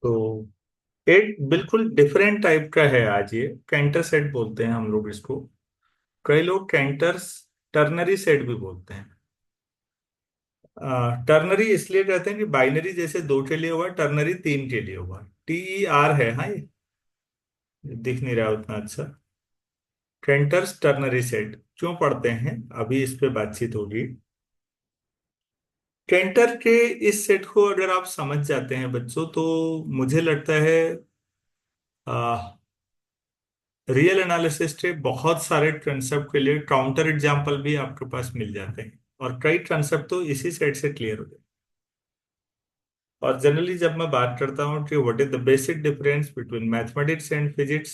तो एक बिल्कुल डिफरेंट टाइप का है आज, ये कैंटर सेट बोलते हैं हम लोग इसको। कई लोग कैंटर्स टर्नरी सेट भी बोलते हैं। टर्नरी इसलिए कहते हैं कि बाइनरी जैसे दो के लिए हुआ, टर्नरी तीन के लिए हुआ। TER है, हाँ, ये दिख नहीं रहा उतना अच्छा। कैंटर्स टर्नरी सेट क्यों पढ़ते हैं, अभी इस पे बातचीत होगी। कैंटर के इस सेट को अगर आप समझ जाते हैं बच्चों, तो मुझे लगता है रियल एनालिसिस के बहुत सारे कंसेप्ट के लिए काउंटर एग्जाम्पल भी आपके पास मिल जाते हैं, और कई कंसेप्ट तो इसी सेट से क्लियर हो जाते हैं। और जनरली जब मैं बात करता हूँ कि what is the basic difference between mathematics and physics,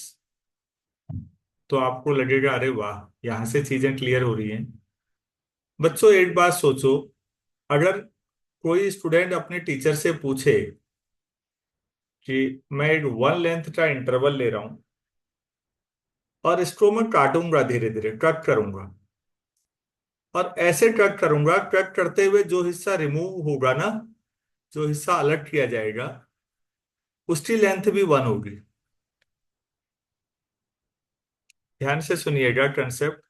तो आपको लगेगा अरे वाह, यहाँ से चीजें क्लियर हो रही हैं। बच्चों एक बात सोचो, अगर कोई स्टूडेंट अपने टीचर से पूछे कि मैं एक वन लेंथ का इंटरवल ले रहा हूं और इसको मैं काटूंगा, धीरे धीरे कट करूंगा, और ऐसे कट करूंगा, कट करते हुए जो हिस्सा रिमूव होगा ना, जो हिस्सा अलग किया जाएगा, उसकी लेंथ भी वन होगी। ध्यान से सुनिएगा कंसेप्ट।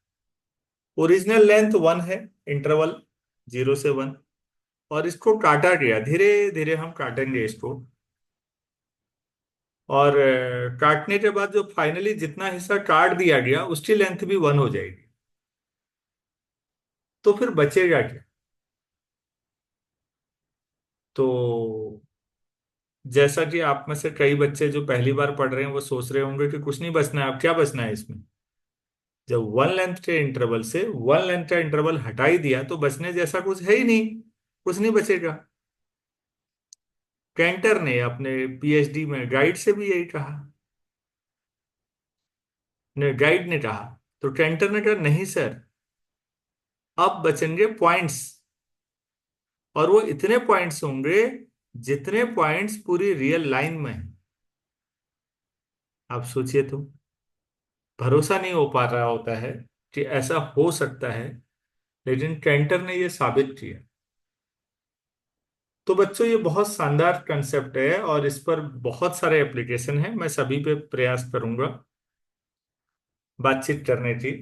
ओरिजिनल लेंथ वन है, इंटरवल 0 से 1, और इसको काटा गया, धीरे धीरे हम काटेंगे इसको, और काटने के बाद जो फाइनली जितना हिस्सा काट दिया गया उसकी लेंथ भी वन हो जाएगी। तो फिर बचेगा क्या? तो जैसा कि आप में से कई बच्चे जो पहली बार पढ़ रहे हैं वो सोच रहे होंगे कि कुछ नहीं बचना है, अब क्या बचना है इसमें। जब वन लेंथ का इंटरवल हटा ही दिया तो बचने जैसा कुछ है ही नहीं, कुछ नहीं बचेगा। कैंटर ने अपने PhD में गाइड से भी यही कहा, ने गाइड ने कहा। तो कैंटर ने कहा नहीं सर, अब बचेंगे पॉइंट्स, और वो इतने पॉइंट्स होंगे जितने पॉइंट्स पूरी रियल लाइन में हैं। आप सोचिए तो, भरोसा नहीं हो पा रहा होता है कि ऐसा हो सकता है, लेकिन कैंटर ने ये साबित किया। तो बच्चों ये बहुत शानदार कंसेप्ट है और इस पर बहुत सारे एप्लीकेशन हैं, मैं सभी पे प्रयास करूंगा बातचीत करने की।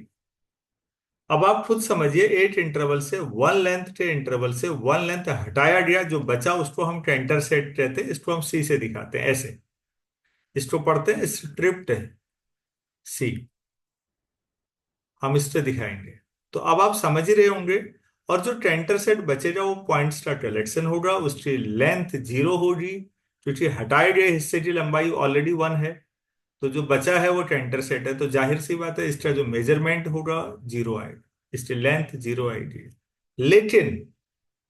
अब आप खुद समझिए, एक इंटरवल से वन लेंथ के इंटरवल से वन लेंथ हटाया गया, जो बचा उसको हम कैंटर सेट कहते हैं। इसको हम C से दिखाते हैं ऐसे, इसको पढ़ते हैं स्क्रिप्ट C, हम इससे दिखाएंगे। तो अब आप समझ ही रहे होंगे। और जो कैंटर सेट बचेगा वो पॉइंट्स का कलेक्शन होगा, उसकी लेंथ 0 होगी, क्योंकि हटाए गए हिस्से की लंबाई ऑलरेडी 1 है। तो जो बचा है वो कैंटर सेट है, तो जाहिर सी बात है इसका जो मेजरमेंट होगा 0 आएगा, इसकी लेंथ 0 आएगी। लेकिन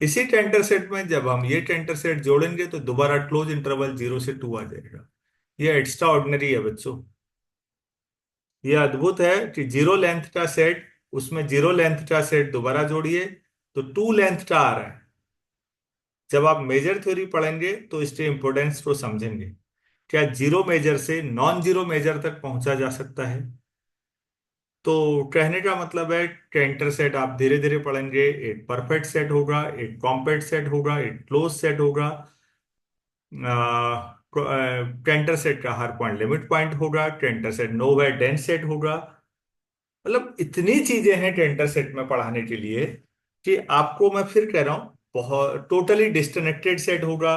इसी कैंटर सेट में जब हम ये कैंटर सेट जोड़ेंगे तो दोबारा क्लोज इंटरवल 0 से 2 आ जाएगा। ये एक्स्ट्रा ऑर्डिनरी है बच्चों। ये अद्भुत है कि जीरो लेंथ का सेट, उसमें जीरो लेंथ का सेट दोबारा जोड़िए तो 2 लेंथ का आ रहा है। जब आप मेजर थ्योरी पढ़ेंगे तो इसके इंपोर्टेंस को समझेंगे। क्या जीरो मेजर से नॉन जीरो मेजर तक पहुंचा जा सकता है? तो कहने का मतलब है कैंटर सेट आप धीरे धीरे पढ़ेंगे, एक परफेक्ट सेट होगा, एक कॉम्पैक्ट सेट होगा, एक क्लोज सेट होगा। कैंटर सेट का हर पॉइंट लिमिट पॉइंट होगा, Cantor set nowhere dense set होगा। मतलब इतनी चीजें हैं कैंटर सेट में पढ़ाने के लिए कि आपको मैं फिर कह रहा हूँ बहुत टोटली डिस्कनेक्टेड सेट होगा।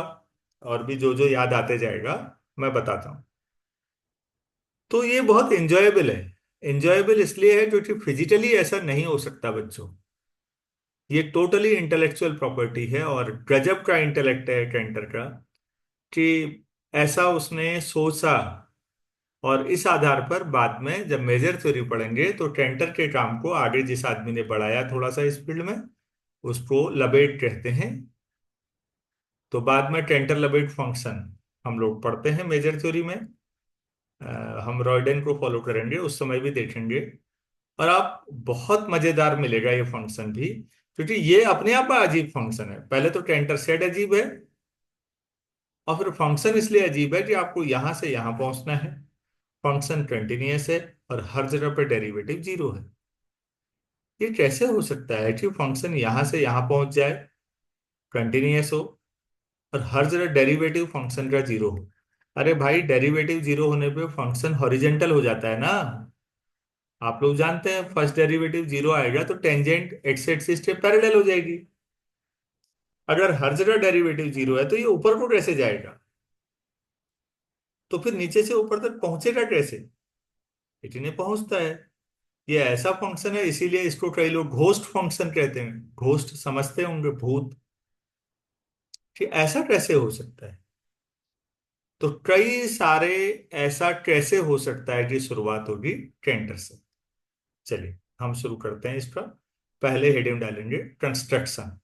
और भी जो जो याद आते जाएगा मैं बताता हूँ। तो ये बहुत इंजॉयबल है। इंजॉयबल इसलिए है क्योंकि फिजिकली ऐसा नहीं हो सकता बच्चों। ये टोटली इंटेलेक्चुअल प्रॉपर्टी है, और गजब का इंटेलेक्ट है कैंटर का, कि ऐसा उसने सोचा। और इस आधार पर बाद में जब मेजर थ्योरी पढ़ेंगे तो कैंटर के काम को आगे जिस आदमी ने बढ़ाया थोड़ा सा इस फील्ड में, उसको लबेट कहते हैं। तो बाद में कैंटर लबेट फंक्शन हम लोग पढ़ते हैं मेजर थ्योरी में। हम रॉयडन को फॉलो करेंगे, उस समय भी देखेंगे। और आप बहुत मजेदार मिलेगा ये फंक्शन भी, क्योंकि ये अपने आप में अजीब फंक्शन है। पहले तो कैंटर सेट अजीब है, और फिर फंक्शन इसलिए अजीब है कि आपको यहां से यहां पहुंचना है। फंक्शन कंटिन्यूअस है और हर जगह पे डेरिवेटिव 0 है। ये कैसे हो सकता है कि फंक्शन यहां से यहां पहुंच जाए, कंटिन्यूअस हो, और हर जगह डेरिवेटिव फंक्शन का 0 हो? अरे भाई, डेरिवेटिव जीरो होने पे फंक्शन हॉरिजेंटल हो जाता है ना। आप लोग जानते हैं फर्स्ट डेरिवेटिव जीरो आएगा तो टेंजेंट एक्स एक्सिस से पैरेलल हो जाएगी। अगर हर जगह डेरिवेटिव जीरो है तो ये ऊपर को कैसे जाएगा? तो फिर नीचे से ऊपर तक पहुंचेगा कैसे? इतने पहुंचता है। ये ऐसा फंक्शन है, इसीलिए इसको कई लोग घोस्ट फंक्शन कहते हैं। घोस्ट समझते होंगे, भूत। कि ऐसा कैसे हो सकता है? तो कई सारे ऐसा कैसे हो सकता है कि शुरुआत होगी कैंटर से। चलिए हम शुरू करते हैं इसका। पहले हेडिंग डालेंगे कंस्ट्रक्शन।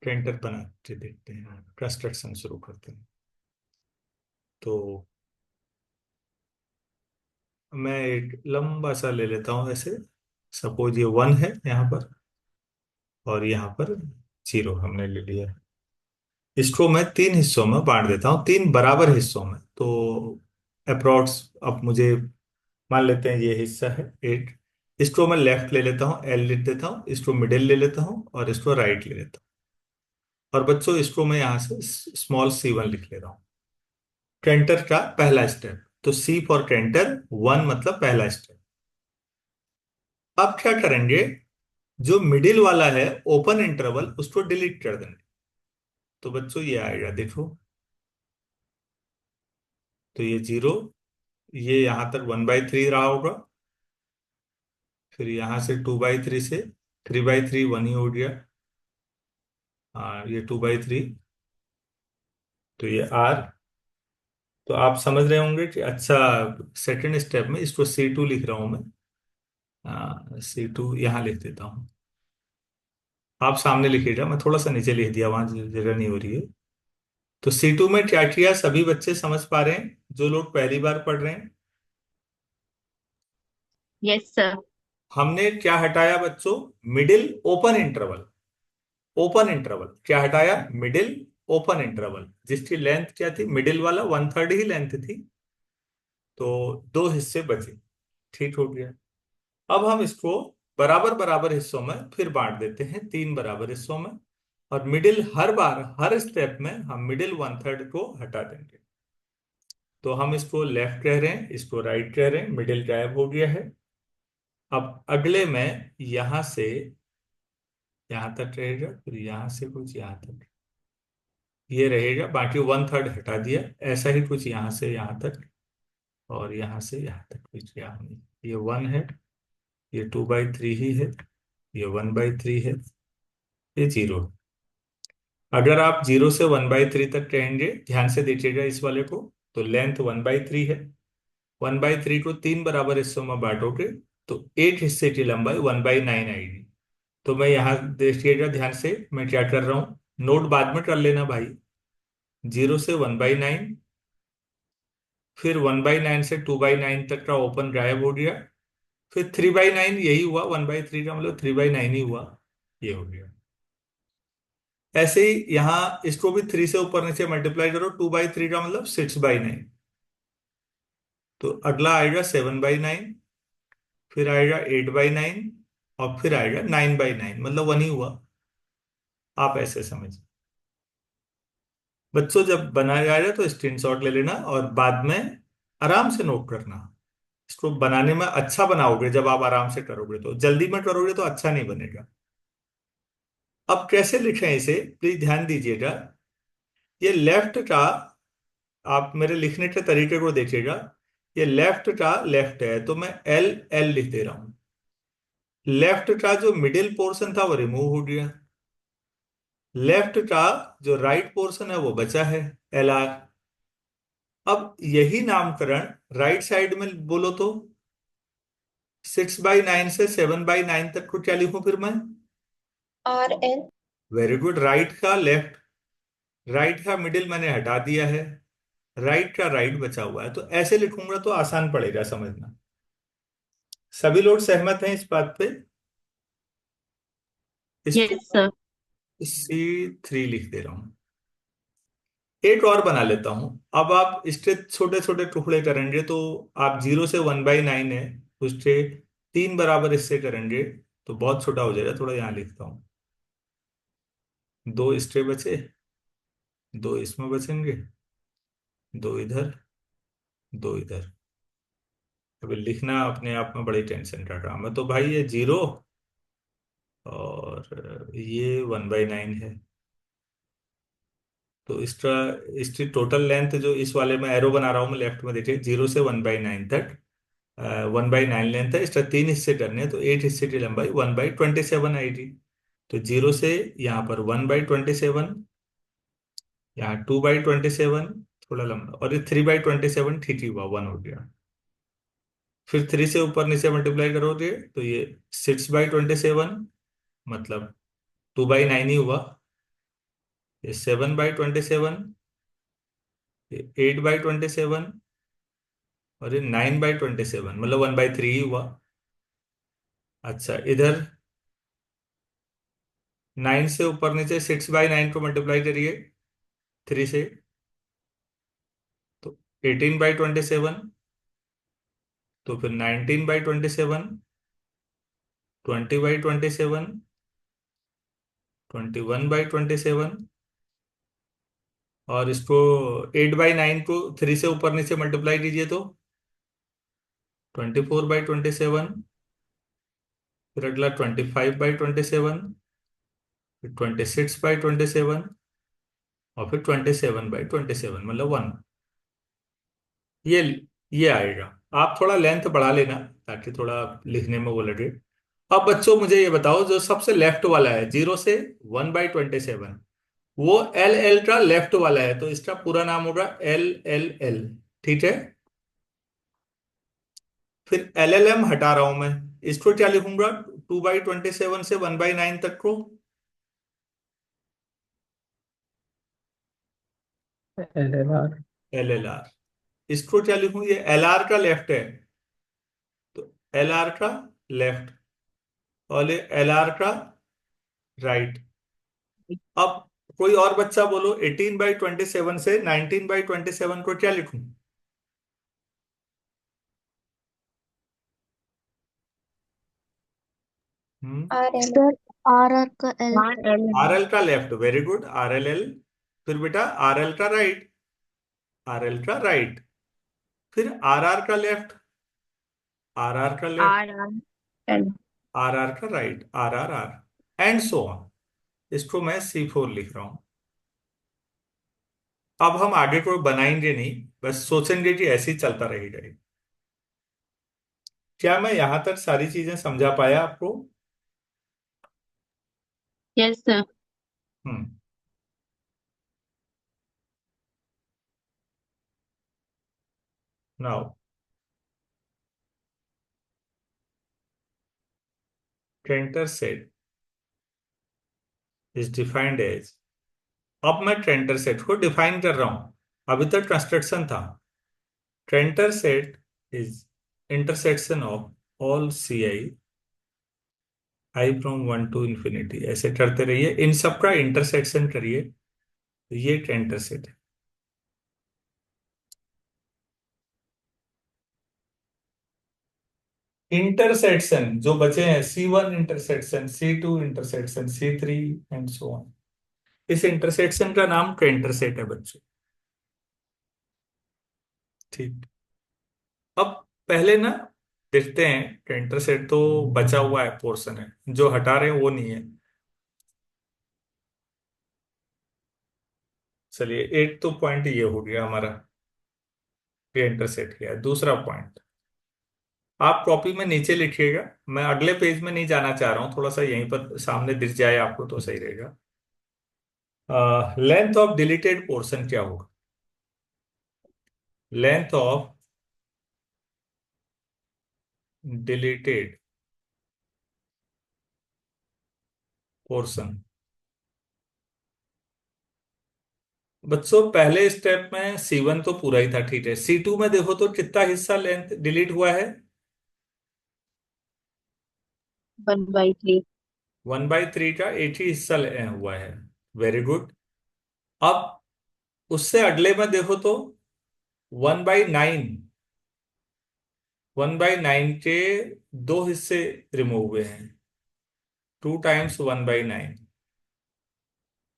कैंटर बना के देखते हैं, कंस्ट्रक्शन शुरू करते हैं। तो मैं एक लंबा सा ले लेता हूं ऐसे। सपोज ये वन है यहाँ पर, और यहाँ पर जीरो हमने ले लिया। इसको मैं तीन हिस्सों में बांट देता हूँ, तीन बराबर हिस्सों में। तो अप्रोक्स, अब मुझे मान लेते हैं ये हिस्सा है एट। इसको मैं लेफ्ट ले लेता हूँ, एल लिख देता हूँ। इसको मिडिल ले लेता हूँ और इसको राइट ले लेता हूँ। और बच्चों इसको मैं यहाँ से स्मॉल सी वन लिख ले रहा हूँ। कैंटर का पहला स्टेप। तो सी फॉर कैंटर, वन मतलब पहला स्टेप। अब क्या करेंगे? जो मिडिल वाला है ओपन इंटरवल, उसको डिलीट कर देंगे। तो बच्चों ये आएगा, देखो। तो ये जीरो, ये यहां तक 1/3 रहा होगा। फिर यहां से 2/3 से 3/3 वन ही हो गया। ये 2/3। तो ये आर। तो आप समझ रहे होंगे कि अच्छा, सेकंड स्टेप में इसको C2 लिख रहा हूं मैं। C2 यहाँ लिख देता हूँ। आप सामने लिखिएगा, मैं थोड़ा सा नीचे लिख दिया, वहां जगह नहीं हो रही है। तो C2 में क्या किया, सभी बच्चे समझ पा रहे हैं जो लोग पहली बार पढ़ रहे हैं? Yes sir. हमने क्या हटाया बच्चों? Middle open interval. Open interval क्या हटाया? मिडिल ओपन इंटरवल, जिसकी लेंथ क्या थी? मिडिल वाला 1/3 ही लेंथ थी। तो दो हिस्से बचे। ठीक हो गया। अब हम इसको बराबर बराबर हिस्सों में फिर बांट देते हैं, तीन बराबर हिस्सों में। और मिडिल हर बार, हर स्टेप में हम मिडिल 1/3 को हटा देंगे। तो हम इसको लेफ्ट कह रहे हैं, इसको राइट कह रहे हैं, मिडिल गायब हो गया है। अब अगले में यहां से यहां तक रहेगा, फिर यहां से कुछ यहां तक ये रहेगा, बाकी 1/3 हटा दिया। ऐसा ही कुछ यहां से यहां तक, और यहां से यहां तक कुछ यहाँ नहीं। ये वन है, ये 2/3 ही है, ये 1/3 है, ये जीरो। अगर आप जीरो से 1/3 तक कहेंगे, ध्यान से देखिएगा इस वाले को। तो लेंथ 1/3 है। 1/3 को तीन बराबर हिस्सों में बांटोगे तो एक हिस्से की लंबाई 1/9 आएगी। तो मैं यहाँ देखिएगा ध्यान से, मैं क्या कर रहा हूँ। नोट बाद में कर लेना भाई। जीरो से 1/9, फिर 1/9 से 2/9 तक का ओपन गायब हो गया। फिर 3/9, यही हुआ 1/3 का मतलब 3/9 ही हुआ। ये हो गया। ऐसे ही यहाँ इसको भी थ्री से ऊपर नीचे मल्टीप्लाई करो, 2/3 का मतलब 6/9। तो अगला आएगा 7/9, फिर आएगा 8/9, और फिर आएगा 9/9, मतलब वन ही हुआ। आप ऐसे समझ। बच्चों जब बनाया जाएगा तो स्क्रीनशॉट ले लेना और बाद में आराम से नोट करना। इसको बनाने में अच्छा बनाओगे जब आप आराम से करोगे, तो जल्दी में करोगे तो अच्छा नहीं बनेगा। अब कैसे लिखें इसे, प्लीज ध्यान दीजिएगा। ये लेफ्ट का, आप मेरे लिखने के तरीके को देखिएगा। ये लेफ्ट का लेफ्ट है तो मैं एल एल लिख दे रहा हूं। लेफ्ट का जो मिडिल पोर्शन था वो रिमूव हो गया। लेफ्ट का जो राइट पोर्शन है वो बचा है, एल आर। अब यही नामकरण राइट साइड में बोलो तो 6/9 से 7/9 तक को क्या लिखूं फिर मैं? RN। वेरी गुड, राइट का लेफ्ट। राइट का मिडिल मैंने हटा दिया है, राइट का राइट बचा हुआ है। तो ऐसे लिखूंगा तो आसान पड़ेगा समझना। सभी लोग सहमत हैं इस बात पे? इसको यस सर। C3 लिख दे रहा हूं। एक और बना लेता हूं। अब आप इसके छोटे छोटे टुकड़े करेंगे तो आप जीरो से 1/9 है, उसके तीन बराबर हिस्से करेंगे तो बहुत छोटा हो जाएगा। थोड़ा यहाँ लिखता हूँ। दो स्ट्रे बचे, दो इसमें बचेंगे, दो इधर, दो इधर। अभी लिखना अपने आप में बड़ी टेंशन का काम है। तो भाई ये 0 और ये 1/9 है। तो इसका, इसकी टोटल लेंथ जो इस वाले में एरो बना रहा हूं मैं लेफ्ट में, देखिए 0 से 1/9 तक, 1/9 लेंथ है। इसका 3 हिस्से करने हैं, तो 8 हिस्से की लंबाई 1/27 आएगी। तो 0 से यहाँ पर 1/27, यहाँ 2/27, थोड़ा लंबा, और ये 3/27 ठीक ही हुआ, 1 हो गया। फिर 3 से ऊपर नीचे मल्टीप्लाई करोगे तो ये 6/27, मतलब 2/9 ही हुआ। ये 7/27, ये 8/27, और ये 9/27, मतलब 1/3 ही हुआ। अच्छा, इधर 9 से ऊपर नीचे 6/9 को मल्टीप्लाई करिए 3 से, तो 18/27, तो फिर 19/27, 20/27, 21/27, और इसको 8/9 को 3 से ऊपर नीचे मल्टीप्लाई कीजिए तो 24/27, फिर अगला 25/27, फिर 26/27, और फिर 27/27, मतलब 1। ये ये आएगा। आप थोड़ा लेंथ बढ़ा लेना ताकि थोड़ा लिखने में वो लगे। अब बच्चों मुझे ये बताओ, जो सबसे लेफ्ट वाला है 0 से 1/27, वो एल एल का लेफ्ट वाला है, तो इसका पूरा नाम होगा LLL। ठीक है। फिर LLM हटा रहा हूं मैं, इसको क्या लिखूंगा? 2/27 से 1/9 तक को LLR। LLR। इसको क्या लिखूं? ये LR का लेफ्ट है, तो LR का लेफ्ट, और ये LR का राइट। अब कोई और बच्चा बोलो, 18/27 से 19/27 को क्या लिखूं? हम्म। R L. Sir R R का एल। R L. RL का लेफ्ट, वेरी गुड, RLL। फिर बेटा RL का राइट, RL का राइट। फिर RR का लेफ्ट, RR का left, R R L. RR का right, RRR, and so on. इसको मैं C4 लिख रहा हूं। अब हम आगे को बनाएंगे नहीं, बस सोचेंगे कि ऐसे ही चलता रहेगा ये। क्या मैं यहां तक सारी चीजें समझा पाया आपको? Yes sir. हम्म। नाउ ट्रेंटर सेट इज डिफाइंड एज, अब मैं ट्रेंटर सेट को डिफाइन कर रहा हूं, अभी तक कंस्ट्रक्शन था। ट्रेंटर set is intersection of all I फ्रॉम 1 टू इंफिनिटी, ऐसे करते रहिए, इन सब का इंटरसेक्शन करिए, तो ये ट्रेंटर सेट है। इंटरसेक्शन जो बचे हैं, C1 intersection, C2 intersection, C3, and so on, इस इंटरसेक्शन का नाम ट्रेंटर सेट है बच्चों। ठीक। अब पहले ना देखते हैं, ट्रेंटर सेट तो बचा हुआ है पोर्शन है, जो हटा रहे हैं वो नहीं है। चलिए, एक तो पॉइंट ये हो गया हमारा, ट्रेंटर सेट किया है। दूसरा पॉइंट आप कॉपी में नीचे लिखिएगा, मैं अगले पेज में नहीं जाना चाह रहा हूं, थोड़ा सा यहीं पर सामने दिख जाए आपको तो सही रहेगा। लेंथ ऑफ डिलीटेड पोर्शन क्या होगा? Length of deleted portion. बच्चों पहले स्टेप में C1 तो पूरा ही था, ठीक है। C2 में देखो तो कितना हिस्सा लेंथ डिलीट हुआ है? 1/3। 1/3 का एक ही हिस्सा हुआ है, वेरी गुड। अब उससे अगले में देखो तो 1/9, 1/9 के दो हिस्से रिमूव हुए हैं, 2 टाइम्स 1/9,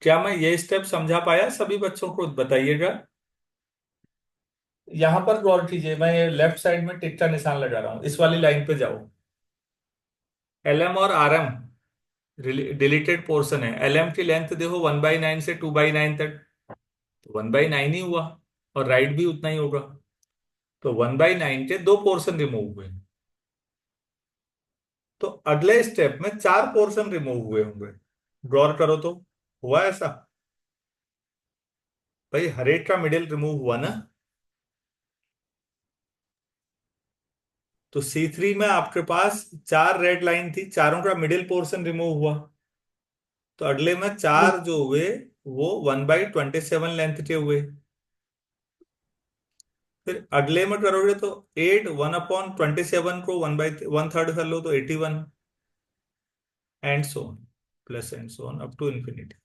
क्या मैं ये स्टेप समझा पाया सभी बच्चों को? बताइएगा। यहां पर गौर कीजिए, मैं ये लेफ्ट साइड में टिक का निशान लगा रहा हूं, इस वाली लाइन पे जाओ। एलएम और आरएम डिलीटेड पोर्शन है। एलएम की लेंथ देखो 1/9 से 2/9 तक, तो 1/9 ही हुआ, और राइट भी उतना ही होगा। तो 1/9 के दो पोर्शन रिमूव हुए, तो अगले स्टेप में चार पोर्शन रिमूव हुए होंगे। गौर करो तो, हुआ ऐसा? भाई हर एक का मिडिल रिमूव हुआ ना। तो C3 में आपके पास चार रेड लाइन थी, चारों का मिडिल पोर्शन रिमूव हुआ। तो अगले में yes, चार जो हुए वो 1/27 लेंथ के हुए। फिर अगले में करोगे तो 8 1/27 को 1/1/3 कर लो तो 81, and so on, plus and so on up to infinity.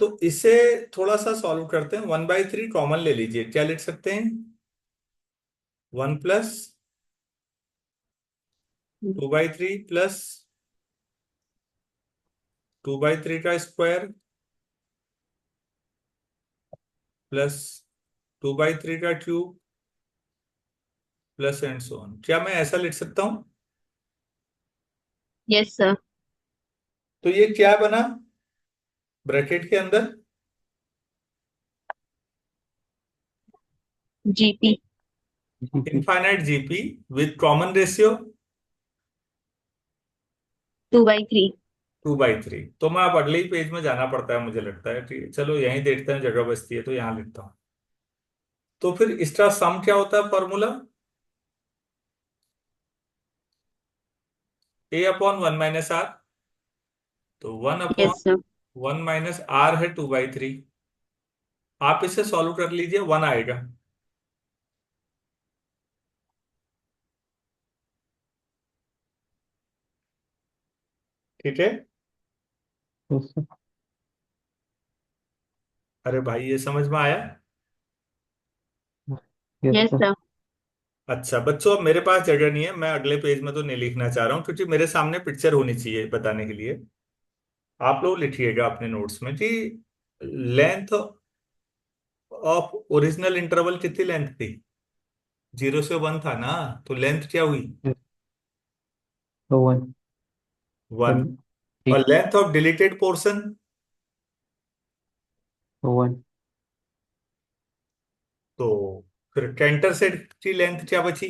तो इसे थोड़ा सा सॉल्व करते हैं। 1/3 कॉमन ले लीजिए, क्या लिख सकते हैं? 1 + 2/3 प्लस 2/3 का स्क्वायर प्लस 2/3 का cube plus and so on. क्या मैं ऐसा लिख सकता हूं? yes sir, तो ये क्या बना ब्रैकेट के अंदर? GP GP infinite GP with common ratio 2/3। 2/3। तो मैं अब अगले ही पेज में जाना पड़ता है, मुझे लगता है। ठीक है, चलो यहीं देखते हैं, जगह बचती है तो यहाँ लिखता हूँ। तो फिर इसका सम क्या होता है फॉर्मूला? A/1 - R। तो one upon yes sir, 1 - R है 2/3। आप इसे सॉल्व कर लीजिए, 1 आएगा। ठीक है। yes sir, अरे भाई ये समझ में आया? yes yes sir, sir, अच्छा बच्चों, अब मेरे पास जगह नहीं है, मैं अगले पेज में तो नहीं लिखना चाह रहा हूँ, क्योंकि मेरे सामने पिक्चर होनी चाहिए बताने के लिए। आप लोग लिखिएगा अपने नोट्स में कि लेंथ ऑफ ओरिजिनल इंटरवल कितनी लेंथ थी? 0 से 1 था ना, तो लेंथ क्या हुई? yes, so 1 1। then और 8 length of deleted portion? so 1 तो फिर कैंटर सेट की लेंथ क्या बची?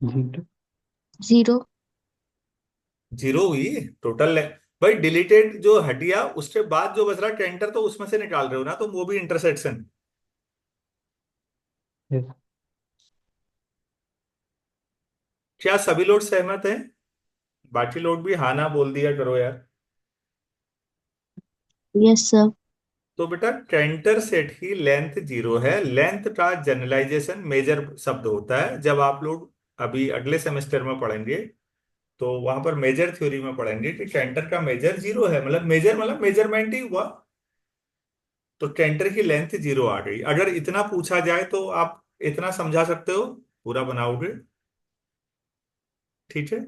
0 0। 0 हुई टोटल लेंथ। भाई डिलीटेड जो हटिया उसके बाद जो बच रहा कैंटर, तो उसमें से निकाल रहे हो ना, तो वो भी इंटरसेक्शन। yes क्या सभी लोग सहमत हैं? बाकी लोग भी हाँ ना बोल दिया करो यार। yes sir, तो बेटा कैंटर सेट की लेंथ 0 है। लेंथ का जनरलाइजेशन मेजर शब्द होता है, जब आप लोग अभी अगले सेमेस्टर में पढ़ेंगे तो वहां पर मेजर थ्योरी में पढ़ेंगे कि कैंटर का मेजर 0 है। मतलब मेजर मतलब मेजरमेंट ही हुआ। तो कैंटर की लेंथ 0 आ गई। अगर इतना पूछा जाए तो आप इतना समझा सकते हो, पूरा बनाओगे। ठीक है,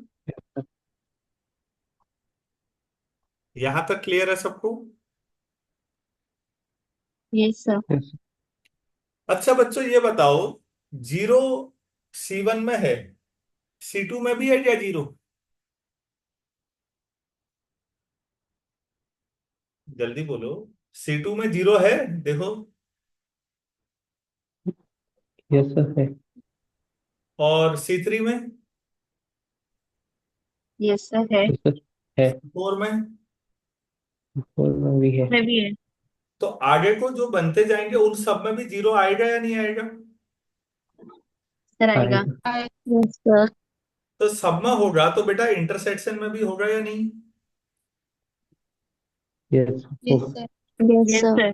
यहां तक क्लियर है सबको? yes sir, yes अच्छा बच्चों ये बताओ, 0 C1 में है, C2 में भी है क्या 0? जल्दी बोलो। C2 में 0 है, देखो। yes sir है और C3 में? yes sir है, yes sir है C4 में? 4 में भी है में भी है तो आगे को जो बनते जाएंगे उन सब में भी 0 आएगा या नहीं आएगा? सर आएगा। आएगा yes sir, तो सब में होगा तो बेटा इंटरसेक्शन में भी होगा या नहीं? yes yes होगा sir, yes sir,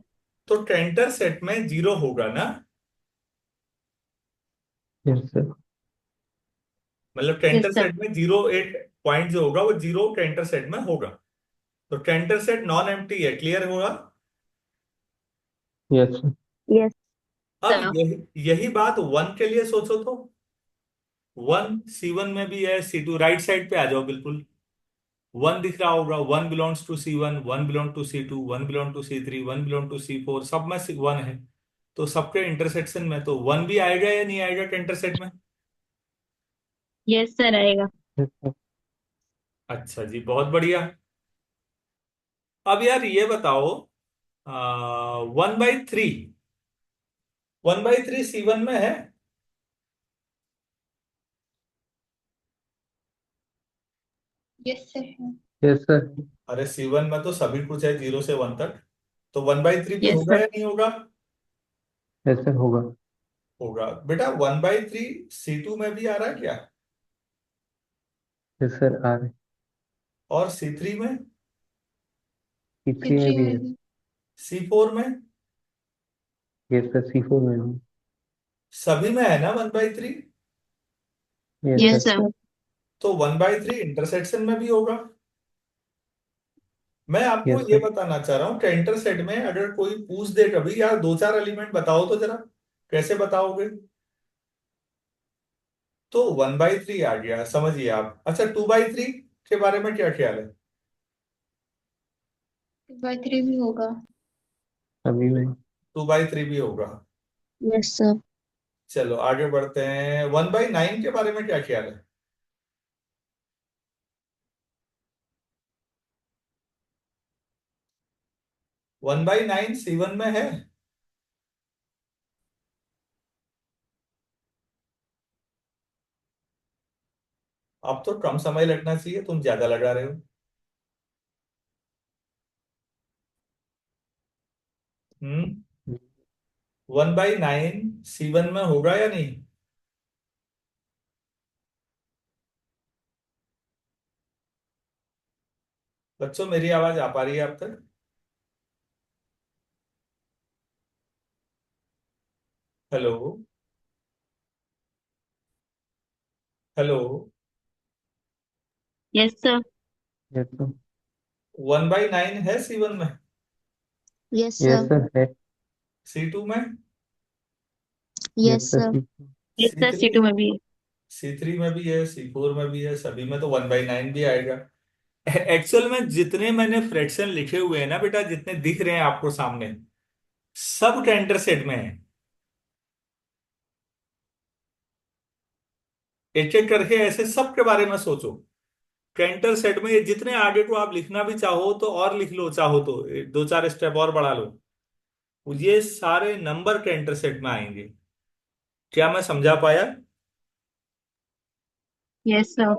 तो टेंटर सेट में 0 होगा ना। yes sir मतलब yes टेंटर sir, सेट में 0 8 पॉइंट जो होगा वो 0 टेंटर सेट में होगा। तो टेंटर सेट नॉन एम्प्टी है, क्लियर होगा? yes sir yes अब sir, यही यही बात 1 के लिए सोचो तो। C1 में भी है, C2, राइट साइड पे आ जाओ बिल्कुल। 1 दिख रहा होगा, 1 belongs to C1, 1 belong to C2, 1 belong to C3, 1 belong to C4, सब में 1 है। तो सबके इंटरसेक्शन में तो 1 भी आएगा या नहीं आएगा इंटरसेक्ट में? यस सर आएगा। yes sir, अच्छा जी, बहुत बढ़िया। अब यार ये बताओ, 1/3, 1/3 C1 में है? यस सर है। yes sir, अरे C1 में तो सभी कुछ है 0 से 1 तक, तो 1/3 भी यस होगा सर। या नहीं होगा? yes sir होगा। होगा बेटा। 1/3 C2 में भी आ रहा है क्या? yes sir आ रहे। और C3 में? C3 में भी है। C4 में? yes sir C4 में भी। सभी में है ना 1/3? yes yes sir sir. तो 1/3 इंटरसेक्शन में भी होगा। मैं आपको yes ये sir बताना चाह रहा हूँ कि इंटरसेक्ट में अगर कोई पूछ दे कभी, यार दो चार एलिमेंट बताओ तो जरा, कैसे बताओगे? तो 1/3 आ गया, समझिए आप। अच्छा, 2/3 के बारे में क्या ख्याल है? 2/3 भी होगा। अभी में। 2/3 भी होगा। Yes sir. चलो आगे बढ़ते हैं, 1/9 के बारे में क्या ख्याल है? 1/9 C1 में है? अब तो कम समय लगना चाहिए, तुम ज्यादा लगा रहे हो। 1/9 C1 में होगा या नहीं? बच्चों, मेरी आवाज आ पा रही है आप तक? Hello? Hello? Yes sir. yes sir 1/9 है C1 में? Yes yes sir. sir है। C2 में? yes yes sir sir. Yes sir C3? C2 में भी है। C3 में भी है, C4 में भी है, सभी में तो 1/9 भी आएगा। एक्चुअल में जितने मैंने फ्रैक्शन लिखे हुए हैं ना बेटा, जितने दिख रहे हैं आपको सामने, सब टेंटर सेट में है। एक एक करके ऐसे सब के बारे में सोचो। टेंटर सेट में ये जितने आगे को आप लिखना भी चाहो तो और लिख लो, चाहो तो दो चार स्टेप और बढ़ा लो, ये सारे नंबर टेंटर सेट में आएंगे। क्या मैं समझा पाया? Yes sir.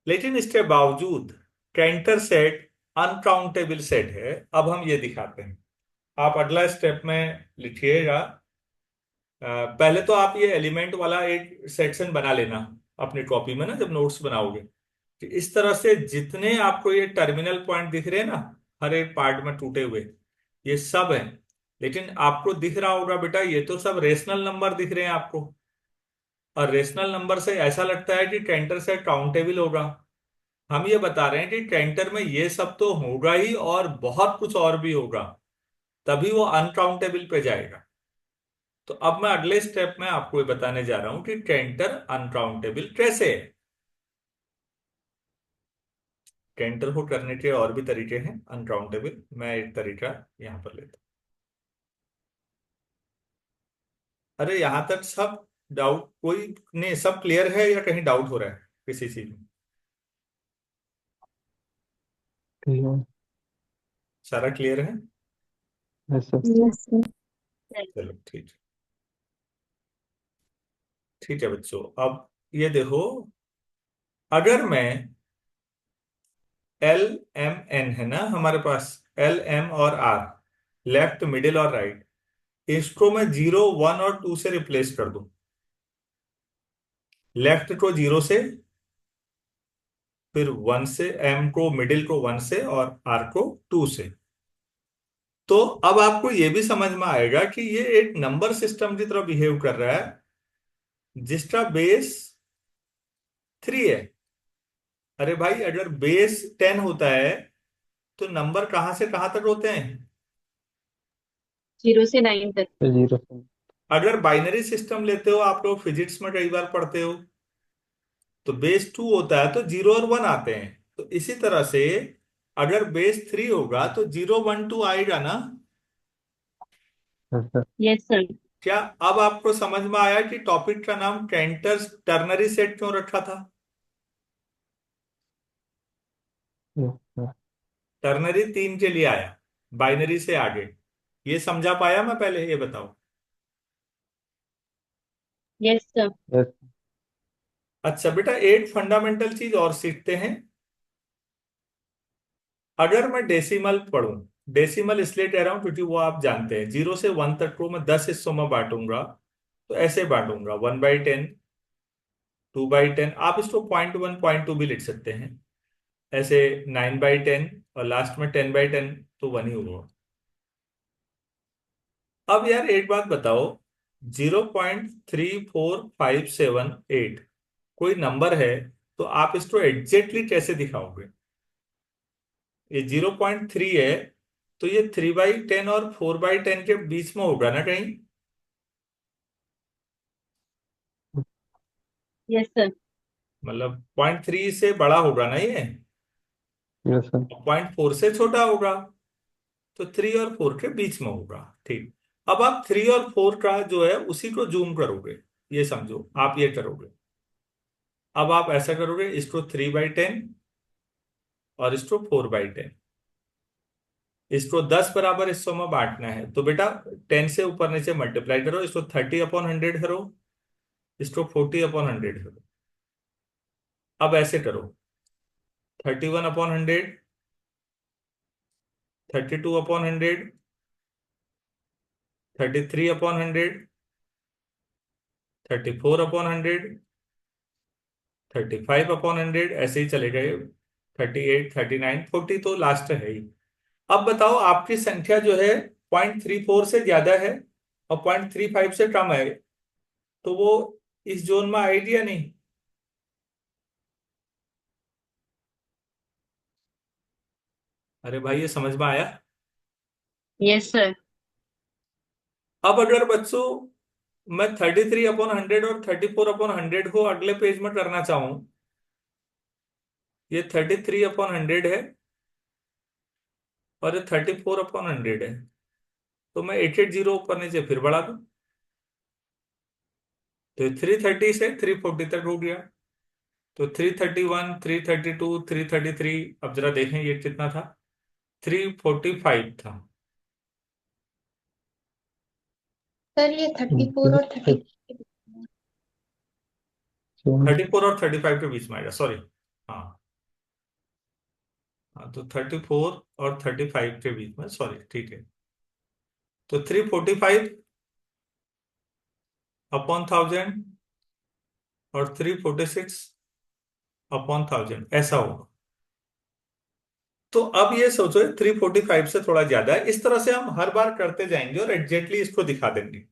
लेकिन इसके बावजूद कैंटर सेट अनकाउंटेबल सेट है। अब हम ये दिखाते हैं। आप अगला स्टेप में लिखिएगा। पहले तो आप ये एलिमेंट वाला एक सेक्शन बना लेना अपनी कॉपी में ना, जब नोट्स बनाओगे। कि इस तरह से जितने आपको ये टर्मिनल पॉइंट दिख रहे हैं ना, हर एक पार्ट में टूटे हुए, ये सब है। लेकिन आपको दिख रहा होगा बेटा, ये तो सब रेशनल नंबर दिख रहे हैं आपको। और रेशनल नंबर से ऐसा लगता है कि कैंटर सेट काउंटेबल होगा। हम ये बता रहे हैं कि कैंटर में ये सब तो होगा ही, और बहुत कुछ और भी होगा, तभी वो अनकाउंटेबल पे जाएगा। तो अब मैं अगले स्टेप में आपको ये बताने जा रहा हूं कि कैंटर अनकाउंटेबल कैसे है। कैंटर को करने के और भी तरीके हैं अनकाउंटेबल, मैं एक तरीका यहां पर लेता हूं। अरे यहां तक सब डाउट कोई नहीं, सब क्लियर है या कहीं डाउट हो रहा है किसी चीज में? clear, सारा क्लियर है? yes sir yes sir. चलो ठीक। ठीक है बच्चों, अब ये देखो, अगर मैं एल एम एन है ना हमारे पास, L, M और R, लेफ्ट मिडिल और राइट, इसको मैं 0 1 और 2 से रिप्लेस कर दूं। लेफ्ट को 0 से, फिर 1 से, M को मिडिल को 1 से और R को 2 से। तो अब आपको यह भी समझ में आएगा कि ये एक नंबर सिस्टम की तरह बिहेव कर रहा है, जिसका बेस 3 है। अरे भाई, अगर बेस 10 होता है तो नंबर कहां से कहां तक होते हैं? 0 से 9 तक। 0 से। अगर बाइनरी सिस्टम लेते हो, आप लोग फिजिक्स में कई बार पढ़ते हो, तो बेस 2 होता है तो 0 और 1 आते हैं। तो इसी तरह से अगर बेस 3 होगा तो 0 1 2 आएगा ना। Yes sir. Yes sir. क्या अब आपको समझ में आया कि टॉपिक का नाम कैंटर्स टर्नरी सेट क्यों रखा था? Yes sir. टर्नरी 3 के लिए आया, बाइनरी से आगे। ये समझा पाया मैं पहले? ये बताओ। Yes sir. यस। अच्छा बेटा, एक फंडामेंटल चीज और सीखते हैं। अगर मैं डेसिमल पढ़ूं, डेसिमल इसलिए कह रहा हूं क्योंकि वो आप जानते हैं, 0 से 1 तक को मैं 10 हिस्सों में बांटूंगा। तो ऐसे बांटूंगा, 1/10, 2/10, आप इसको 0.1 0.2 भी लिख सकते हैं ऐसे, 9/10, और लास्ट में 10/10, तो 1 ही होगा। अब यार एक बात बताओ, 0.34578 कोई नंबर है, तो आप इसको एग्जैक्टली कैसे दिखाओगे? ये 0.3 है, तो ये 3/10 और 4/10 के बीच में होगा ना कहीं? Yes sir. मतलब 0.3 से बड़ा होगा ना ये, यस सर। 0.4 से छोटा होगा, तो 3 और 4 के बीच में होगा। ठीक। अब आप 3 और 4 का जो है उसी को जूम करोगे, ये समझो आप ये करोगे। अब आप ऐसा करोगे, इसको 3/10 और इसको 4/10, इसको 10 बराबर हिस्सों में बांटना है। तो बेटा 10 से ऊपर नीचे मल्टीप्लाई करो, इसको 30/100 करो, इसको 40/100 करो। अब ऐसे करो, 31/100, 32/100, 33/100, 34/100, 35/100, ऐसे ही चले गए, 38, 39, 40 तो लास्ट है ही। अब बताओ, आपकी संख्या जो है 0.34 से ज्यादा है और 0.35 से कम है, तो वो इस जोन में आएगी या नहीं? अरे भाई, ये समझ में आया? Yes sir. अब अगर बच्चों मैं 33/100 और 34/100 को अगले पेज में करना चाहूं, ये 33/100 है और ये 34/100 है, तो मैं 880 ऊपर नीचे फिर बढ़ा दूं, तो 330 से 340 तक हो गया। तो 331, 332, 333, अब जरा देखें ये कितना था, 345 था। सर ये 34 और 30। 34 और 35 के बीच में आएगा, सॉरी। हाँ, हाँ, तो 34 और 35 के बीच में, सॉरी, ठीक है। तो 345/1000 और 346/1000 ऐसा होगा। तो अब ये सोचो, 345 से थोड़ा ज्यादा है। इस तरह से हम हर बार करते जाएंगे और एग्जैक्टली इसको दिखा देंगे।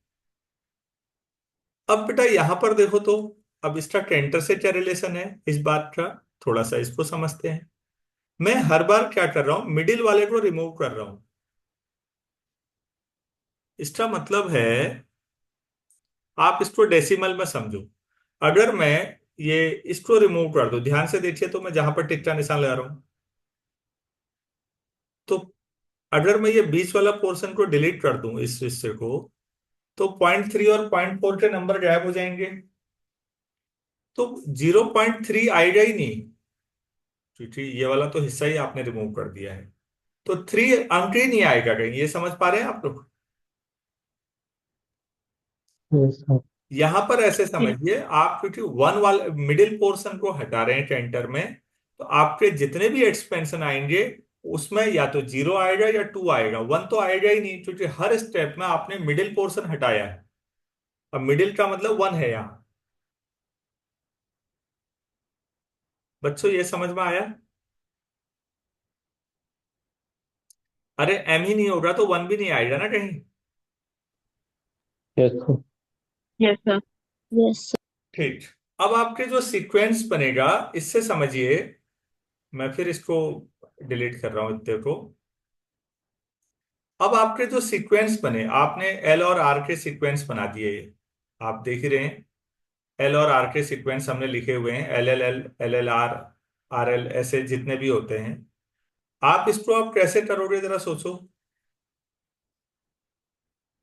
अब बेटा यहां पर देखो तो, अब इसका कैंटर से क्या रिलेशन है इस बात का, थोड़ा सा इसको समझते हैं। मैं हर बार क्या कर रहा हूं, मिडिल वाले को रिमूव कर रहा हूं। इसका मतलब है, आप इसको डेसिमल में समझो। अगर मैं ये इसको रिमूव कर दूं, ध्यान से देखिए, तो मैं जहां पर टिक का निशान लगा रहा हूं, तो अगर मैं ये बीच वाला पोर्शन को डिलीट कर दूं, इस हिस्से को, तो 0.3 और 0.4 के नंबर गायब हो जाएंगे। तो 0.3 आएगा ही नहीं, क्योंकि ये वाला तो हिस्सा ही आपने रिमूव कर दिया है। तो 3 अंक ही नहीं आएगा कहीं, ये समझ पा रहे हैं आप लोग? Yes sir. यहां पर ऐसे समझिए आप, क्योंकि 1 वाले मिडिल पोर्शन को हटा रहे हैं सेंटर में, तो आपके जितने भी एक्सपेंशन आएंगे उसमें या तो 0 आएगा या 2 आएगा, 1 तो आएगा ही नहीं, क्योंकि हर स्टेप में आपने मिडिल पोर्शन हटाया है। अब मिडिल का मतलब 1 है यहाँ। बच्चों ये समझ में आया? अरे m ही नहीं होगा तो 1 भी नहीं आएगा ना कहीं। Yes sir. Yes sir. Yes sir. ठीक। अब आपके जो सीक्वेंस बनेगा, इससे समझिए, मैं फिर इसको डिलीट कर रहा हूं इतने को। अब आपके जो सीक्वेंस बने, आपने एल और आर के सीक्वेंस बना दिए, आप देख ही रहे हैं। एल और आर के सीक्वेंस हमने लिखे हुए हैं, L L L, L L R, R L, ऐसे जितने भी होते हैं। आप इसको आप कैसे करोगे जरा सोचो।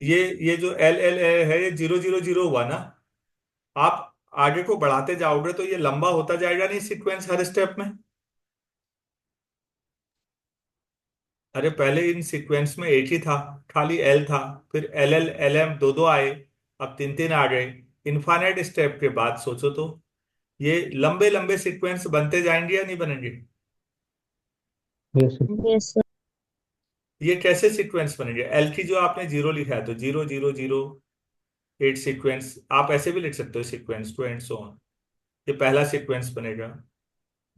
ये जो एल एल है, ये 0 0 0 हुआ ना। आप आगे को बढ़ाते जाओगे तो ये लंबा होता जाएगा नहीं सीक्वेंस हर स्टेप में। अरे पहले इन सीक्वेंस में एक ही था, खाली एल था। फिर एल एल एल एम दो दो आए, अब तीन तीन आ गए। इनफाइनाइट स्टेप के बाद सोचो तो ये लंबे लंबे सीक्वेंस बनते जाएंगे या नहीं बनेंगे। Yes sir. Yes sir. ये कैसे सीक्वेंस बनेंगे, एल की जो आपने जीरो लिखा है तो 0 0 0 8 सीक्वेंस, आप ऐसे भी लिख सकते हो sequence two and so on. ये पहला सीक्वेंस बनेगा।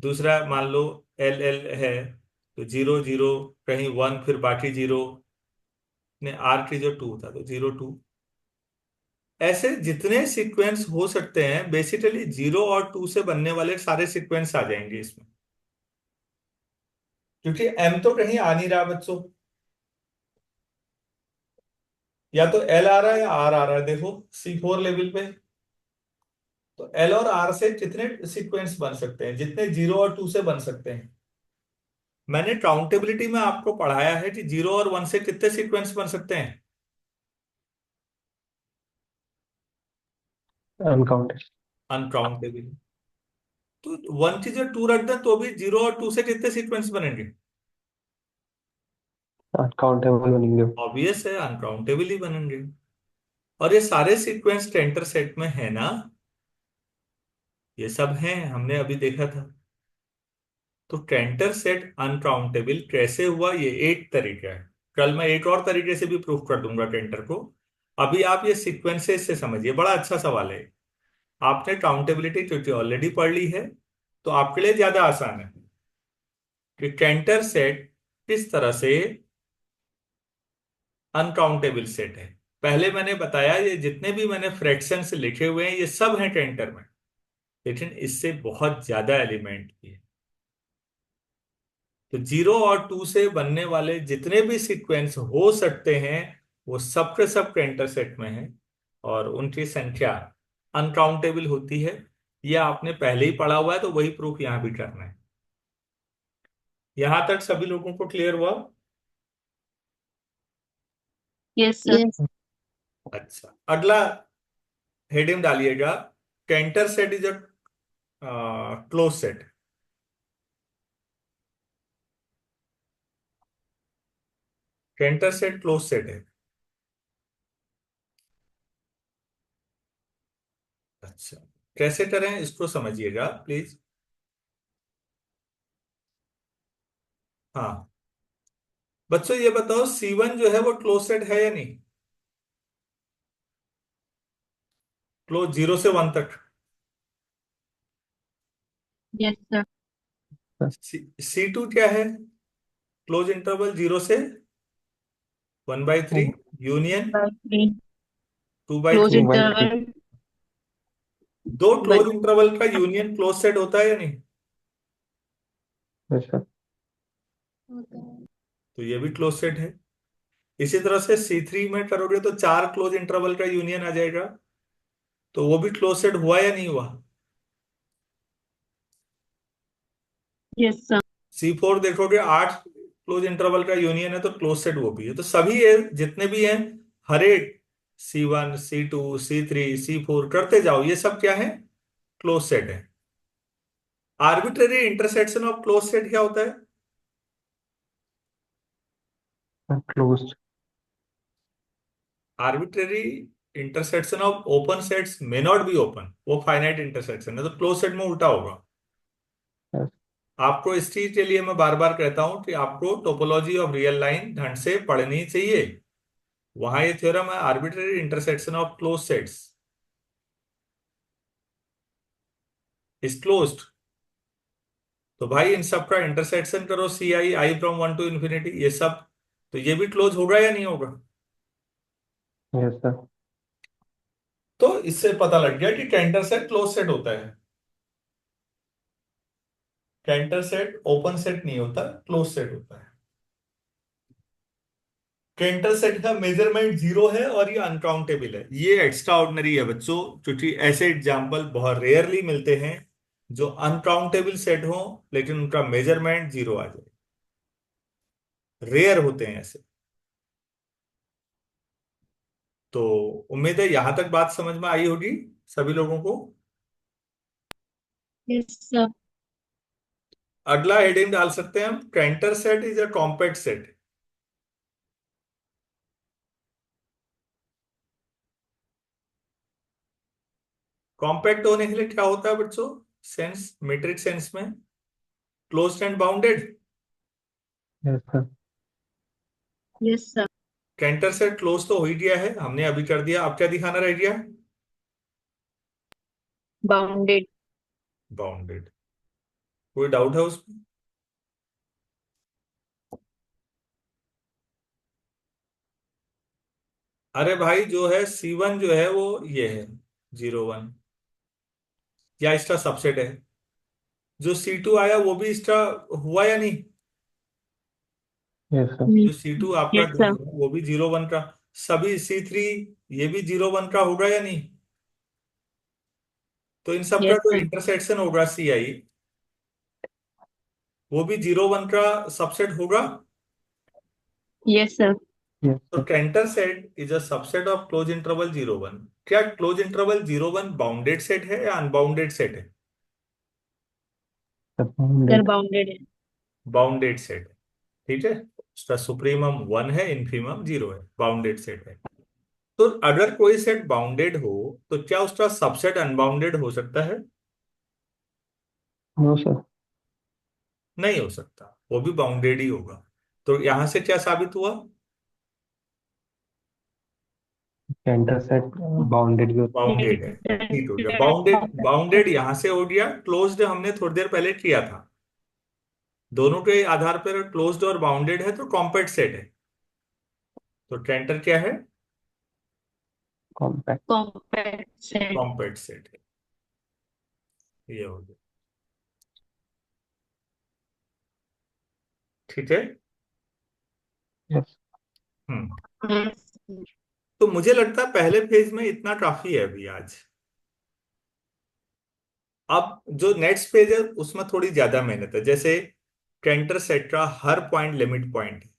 दूसरा मान लो एल एल है, तो 0 0, कहीं वन, फिर बाकी जीरो, ने आर की जो टू था तो 0 2। ऐसे जितने सीक्वेंस हो सकते हैं, बेसिकली 0 और 2 से बनने वाले सारे सीक्वेंस आ जाएंगे इसमें, क्योंकि एम तो कहीं आ नहीं रहा बच्चों। या तो एल आ रहा है या आर आ रहा है, देखो C4 लेवल पे। तो एल और आर से कितने सीक्वेंस बन सकते हैं, जितने 0 और 2 से बन सकते हैं। मैंने काउंटेबिलिटी में आपको पढ़ाया है कि 0 और 1 से कितने सीक्वेंस बन सकते हैं। अनकाउंटेड। अनकाउंटेबल। तो 1 की जगह 2 रख दें तो भी 0 और 2 से कितने सीक्वेंस बनेंगे। अनकाउंटेबल बनेंगे। ऑब्वियस है, अनकाउंटेबल ही बनेंगे। और ये सारे सीक्वेंस टेंटर सेट में है ना, ये सब हैं, हमने अभी देखा था। तो टेंटर सेट अनकाउंटेबल कैसे हुआ, ये एक तरीका है। कल मैं एक और तरीके से भी प्रूफ कर दूंगा टेंटर को। अभी आप ये सीक्वेंसेस से समझिए, बड़ा अच्छा सवाल है। आपने काउंटेबिलिटी क्योंकि ऑलरेडी पढ़ ली है, तो आपके लिए ज्यादा आसान है कि टेंटर सेट किस तरह से अनकाउंटेबल सेट है। पहले मैंने बताया ये जितने भी मैंने फ्रैक्शंस लिखे हुए हैं ये सब हैं टेंटर में, लेकिन इससे बहुत ज्यादा एलिमेंट है। तो 0 और 2 से बनने वाले जितने भी सीक्वेंस हो सकते हैं, वो सब के सब टेंटर सेट में है, और उनकी संख्या अनकाउंटेबल होती है। ये आपने पहले ही पढ़ा हुआ है, तो वही प्रूफ यहां भी करना है। यहां तक सभी लोगों को क्लियर हुआ। Yes sir. यस। अच्छा, अगला हेडिंग डालिएगा, tenter set is a close set. Tenter set close set है। अच्छा, कैसे करें इसको समझिएगा प्लीज। हाँ बच्चों, ये बताओ C1 जो है वो क्लोज सेट है या नहीं। क्लोज 0 से 1 तक। Yes sir. C2 क्या है, क्लोज इंटरवल 0 से 1/3, union by 3। Two by close three 2/3। Interval. दो 2/3। क्लोज इंटरवल का यूनियन क्लोज सेट होता है या नहीं। Yes sir. तो ये भी क्लोज सेट है। इसी तरह से C3 में करोगे तो 4 क्लोज इंटरवल का यूनियन आ जाएगा, तो वो भी क्लोज सेट हुआ या नहीं हुआ। Yes sir. C4 देखोगे 8 क्लोज इंटरवल का यूनियन है, तो क्लोज सेट वो भी है। तो सभी है जितने भी हैं, हर एक C1 C2 C3 C4 करते जाओ, ये सब क्या है, क्लोज सेट है। Arbitrary intersection of close set क्या होता है। Closed. Arbitrary intersection of open sets may not be open, वो फाइनाइट इंटरसेक्शन है, तो क्लोज सेट में उल्टा होगा। यस। आपको इस चीज के लिए मैं बार बार कहता हूं कि आपको टोपोलॉजी ऑफ रियल लाइन ढंग से पढ़नी चाहिए। वहां ये थ्योरम है, arbitrary intersection of close sets is closed. तो भाई इन सब का इंटरसेक्शन करो, CI I फ्रॉम 1 to ∞, ये सब, तो ये भी क्लोज होगा या नहीं होगा। Yes sir. तो इससे पता लग गया कि कैंटर सेट क्लोज सेट होता है। कैंटर सेट ओपन सेट नहीं होता, क्लोज सेट होता है। कैंटर सेट का मेजरमेंट जीरो है और ये अनकाउंटेबल है। ये एक्स्ट्रा ऑर्डिनरी है बच्चों, क्योंकि ऐसे एग्जाम्पल बहुत रेयरली मिलते हैं जो अनकाउंटेबल सेट हो लेकिन उनका मेजरमेंट जीरो आ जाए। रेयर होते हैं ऐसे। तो उम्मीद है यहां तक बात समझ में आई होगी सभी लोगों को। yes sir, अगला हेडिंग डाल सकते हैं हम, Cantor set is a compact set. Compact होने के लिए क्या होता है बच्चों, सेंस, मीट्रिक सेंस में? Closed and bounded. Yes, sir. yes sir, Cantor set close तो हो ही गया है, हमने अभी कर दिया। अब क्या दिखाना रह गया? bounded, bounded. कोई डाउट है उसमें? अरे भाई जो है C1 जो है वो ये है 01, या इसका सबसेट है। जो C2 आया वो भी इसका हुआ या नहीं? Yes, sir. जो C2 आपका yes sir, वो भी 01 का। सभी C3 ये भी 01 का होगा या नहीं? तो इन सब का yes जो sir, इंटरसेक्शन होगा CI, वो भी 01 का सबसेट होगा। yes sir, Yes, तो sir. Cantor set is a subset of close interval 01। क्या क्लोज इंटरवल 01 बाउंडेड सेट है या अनबाउंडेड सेट है? The sir bounded. bounded है, बाउंडेड सेट है। ठीक है, उसका सुप्रीमम 1 है, इन्फीमम 0 है, बाउंडेड सेट है। तो अगर कोई सेट बाउंडेड हो तो क्या उसका सबसेट अनबाउंडेड हो सकता है? No, sir. नहीं हो सकता, वो भी बाउंडेड ही होगा। तो यहां से क्या साबित हुआ? Center set bounded भी होता बाउंडेड है। ठीक हो गया, बाउंडेड बाउंडेड यहां से हो गया। क्लोज्ड हमने थोड़ी देर पहले किया था। दोनों के आधार पर क्लोज्ड और बाउंडेड है तो कॉम्पैक्ट सेट है। तो कैंटर क्या है? है compact. compact set, compact set है। ये हो गया। ठीक है। Yes. हम्म। yes तो मुझे लगता है पहले फेज में इतना काफी है अभी आज। अब जो नेक्स्ट पेज है उसमें थोड़ी ज्यादा मेहनत है। जैसे कैंटर सेट का हर पॉइंट लिमिट पॉइंट है,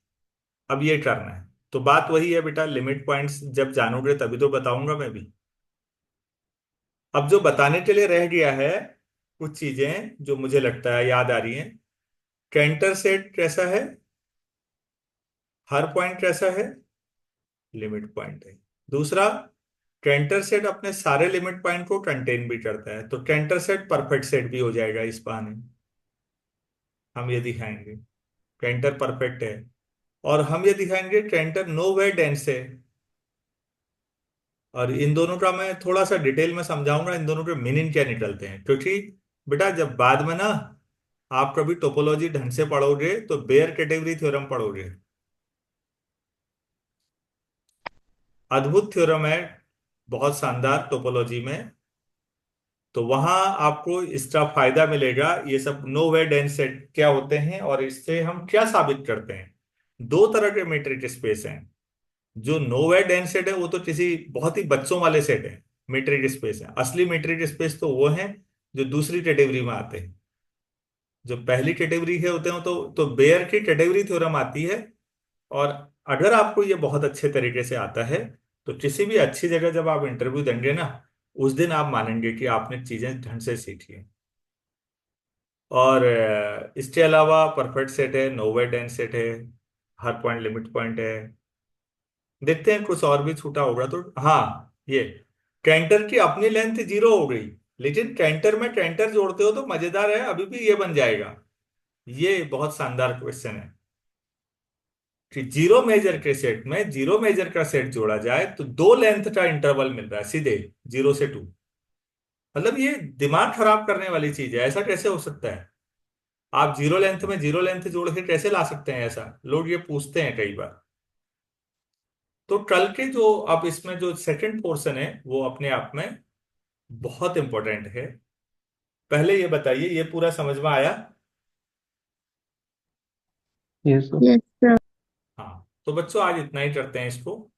अब ये करना है। तो बात वही है बेटा, लिमिट पॉइंट्स जब जानोगे तभी तो बताऊंगा मैं भी। अब जो बताने के लिए रह गया है कुछ चीजें जो मुझे लगता है याद आ रही हैं। कैंटर सेट कैसा है? हर पॉइंट कैसा है? लिमिट पॉइंट है। दूसरा, कैंटर सेट अपने सारे लिमिट पॉइंट को कंटेन भी करता है, तो कैंटर सेट परफेक्ट सेट भी हो जाएगा इस बहाने। हम ये दिखाएंगे कैंटर परफेक्ट है। और हम ये दिखाएंगे कैंटर नो वे डेंस है। और इन दोनों का मैं थोड़ा सा डिटेल में समझाऊंगा, इन दोनों के मीनिंग क्या निकलते हैं। क्योंकि बेटा जब बाद में ना आप कभी टोपोलॉजी ढंग से पढ़ोगे तो बेयर कैटेगरी थ्योरम पढ़ोगे। अद्भुत थ्योरम है, बहुत शानदार टोपोलॉजी में। तो वहां आपको इसका फायदा मिलेगा। ये सब नो वे डेंस सेट क्या होते हैं और इससे हम क्या साबित करते हैं। दो तरह के मीट्रिक स्पेस हैं। जो नो वे डेंस सेट है वो तो किसी बहुत ही बच्चों वाले सेट है, मीट्रिक स्पेस है। असली मीट्रिक स्पेस तो वो है जो दूसरी कैटेगरी में आते हैं। जो पहली कैटेगरी के होते हैं तो बेयर की कैटेगरी थ्योरम आती है। और अगर आपको ये बहुत अच्छे तरीके से आता है तो किसी भी अच्छी जगह जब आप इंटरव्यू देंगे ना, उस दिन आप मानेंगे कि आपने चीजें ढंग से सीखी हैं। और इसके अलावा परफेक्ट सेट है, नो वे डेंस सेट है, हर पॉइंट लिमिट पॉइंट है। देखते हैं कुछ और भी छूटा होगा तो। हाँ, ये कैंटर की अपनी लेंथ 0 हो गई, लेकिन कैंटर में कैंटर जोड़ते हो तो मजेदार है, अभी भी ये बन जाएगा। ये बहुत शानदार क्वेश्चन है कि जीरो मेजर के सेट में जीरो मेजर का सेट जोड़ा जाए तो दो लेंथ का इंटरवल मिल रहा है सीधे 0 से 2। मतलब ये दिमाग खराब करने वाली चीज है, ऐसा कैसे हो सकता है? आप जीरो लेंथ में जीरो लेंथ जोड़ के कैसे ला सकते हैं? ऐसा लोग ये पूछते हैं कई बार। तो कल के जो अब इसमें जो सेकंड पोर्शन है वो अपने आप में बहुत इंपॉर्टेंट है। पहले ये बताइए, ये पूरा समझ में आया? Yes, sir. yes sir, हाँ। तो बच्चों आज इतना ही करते हैं इसको,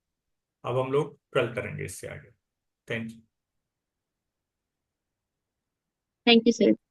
अब हम लोग कल करेंगे इससे आगे। Thank you. Thank you sir.